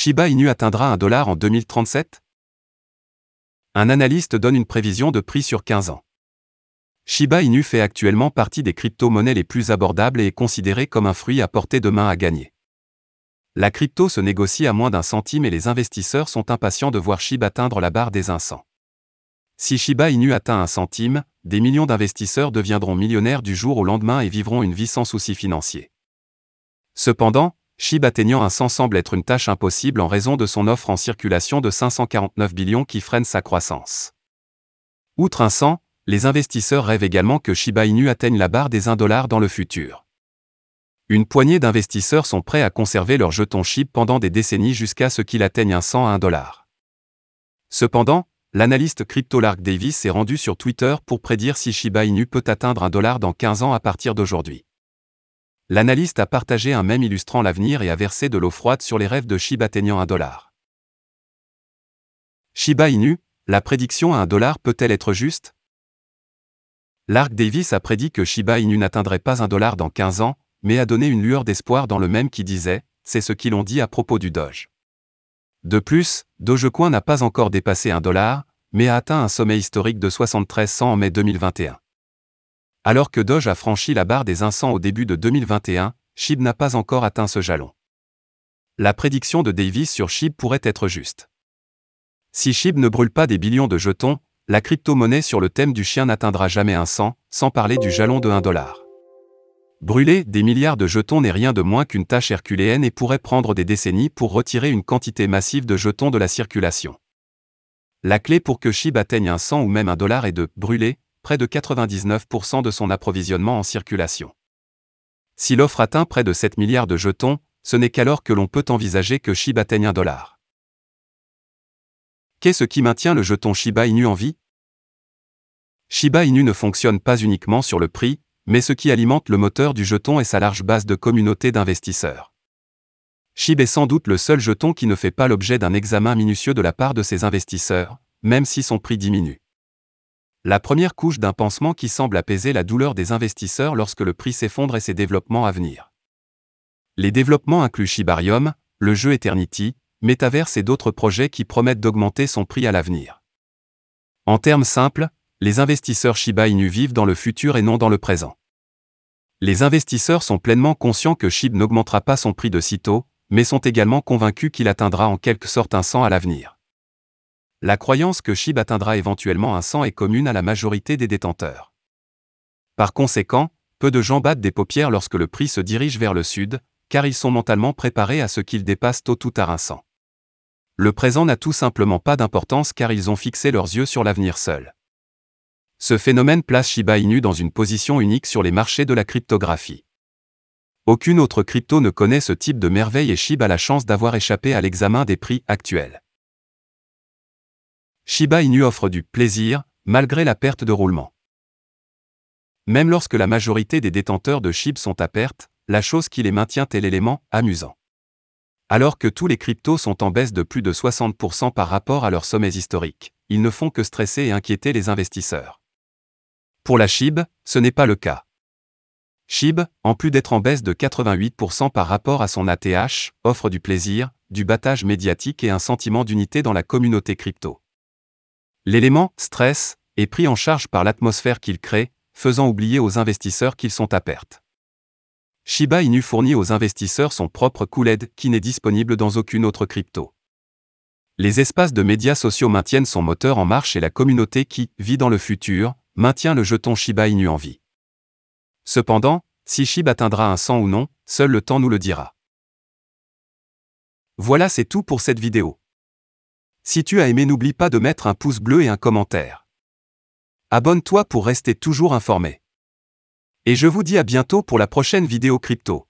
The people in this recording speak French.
Shiba Inu atteindra $1 en 2037? Un analyste donne une prévision de prix sur 15 ans. Shiba Inu fait actuellement partie des crypto-monnaies les plus abordables et est considéré comme un fruit à portée de main à gagner. La crypto se négocie à moins d'1 centime et les investisseurs sont impatients de voir SHIB atteindre la barre des 1 cent. Si Shiba Inu atteint 1 centime, des millions d'investisseurs deviendront millionnaires du jour au lendemain et vivront une vie sans soucis financiers. Cependant, SHIB atteignant 1 cent semble être une tâche impossible en raison de son offre en circulation de 549 billions qui freine sa croissance. Outre 1 cent, les investisseurs rêvent également que Shiba Inu atteigne la barre des $1 dans le futur. Une poignée d'investisseurs sont prêts à conserver leur jeton SHIB pendant des décennies jusqu'à ce qu'il atteigne 1 cent à $1. Cependant, l'analyste crypto Lark Davis s'est rendu sur Twitter pour prédire si Shiba Inu peut atteindre $1 dans 15 ans à partir d'aujourd'hui. L'analyste a partagé un mème illustrant l'avenir et a versé de l'eau froide sur les rêves de SHIB atteignant $1. Shiba Inu, la prédiction à $1 peut-elle être juste? Lark Davis a prédit que Shiba Inu n'atteindrait pas $1 dans 15 ans, mais a donné une lueur d'espoir dans le mème qui disait « C'est ce qu'ils ont dit à propos du Doge ». De plus, Dogecoin n'a pas encore dépassé $1, mais a atteint un sommet historique de 73 cents en mai 2021. Alors que Doge a franchi la barre des 1 cent au début de 2021, SHIB n'a pas encore atteint ce jalon. La prédiction de Davis sur SHIB pourrait être juste. Si SHIB ne brûle pas des billions de jetons, la crypto-monnaie sur le thème du chien n'atteindra jamais 1 cent, sans parler du jalon de $1. Brûler des milliards de jetons n'est rien de moins qu'une tâche herculéenne et pourrait prendre des décennies pour retirer une quantité massive de jetons de la circulation. La clé pour que SHIB atteigne 1 cent ou même $1 est de brûler près de 99% de son approvisionnement en circulation. Si l'offre atteint près de 7 milliards de jetons, ce n'est qu'alors que l'on peut envisager que SHIB atteigne $1. Qu'est-ce qui maintient le jeton Shiba Inu en vie? Shiba Inu ne fonctionne pas uniquement sur le prix, mais ce qui alimente le moteur du jeton est sa large base de communauté d'investisseurs. SHIB est sans doute le seul jeton qui ne fait pas l'objet d'un examen minutieux de la part de ses investisseurs, même si son prix diminue. La première couche d'un pansement qui semble apaiser la douleur des investisseurs lorsque le prix s'effondre et ses développements à venir. Les développements incluent Shibarium, le jeu Eternity, Metaverse et d'autres projets qui promettent d'augmenter son prix à l'avenir. En termes simples, les investisseurs Shiba Inu vivent dans le futur et non dans le présent. Les investisseurs sont pleinement conscients que SHIB n'augmentera pas son prix de sitôt, mais sont également convaincus qu'il atteindra en quelque sorte 1 cent à l'avenir. La croyance que SHIB atteindra éventuellement 1 cent est commune à la majorité des détenteurs. Par conséquent, peu de gens battent des paupières lorsque le prix se dirige vers le sud, car ils sont mentalement préparés à ce qu'il dépasse tôt ou tard 1 cent. Le présent n'a tout simplement pas d'importance car ils ont fixé leurs yeux sur l'avenir seul. Ce phénomène place Shiba Inu dans une position unique sur les marchés de la cryptographie. Aucune autre crypto ne connaît ce type de merveille et SHIB a la chance d'avoir échappé à l'examen des prix actuels. Shiba Inu offre du plaisir, malgré la perte de roulement. Même lorsque la majorité des détenteurs de SHIB sont à perte, la chose qui les maintient est l'élément amusant. Alors que tous les cryptos sont en baisse de plus de 60% par rapport à leurs sommets historiques, ils ne font que stresser et inquiéter les investisseurs. Pour la SHIB, ce n'est pas le cas. SHIB, en plus d'être en baisse de 88% par rapport à son ATH, offre du plaisir, du battage médiatique et un sentiment d'unité dans la communauté crypto. L'élément stress est pris en charge par l'atmosphère qu'il crée, faisant oublier aux investisseurs qu'ils sont à perte. Shiba Inu fournit aux investisseurs son propre cooled qui n'est disponible dans aucune autre crypto. Les espaces de médias sociaux maintiennent son moteur en marche et la communauté qui vit dans le futur maintient le jeton Shiba Inu en vie. Cependant, si SHIB atteindra 1 cent ou non, seul le temps nous le dira. Voilà, c'est tout pour cette vidéo. Si tu as aimé, n'oublie pas de mettre un pouce bleu et un commentaire. Abonne-toi pour rester toujours informé. Et je vous dis à bientôt pour la prochaine vidéo crypto.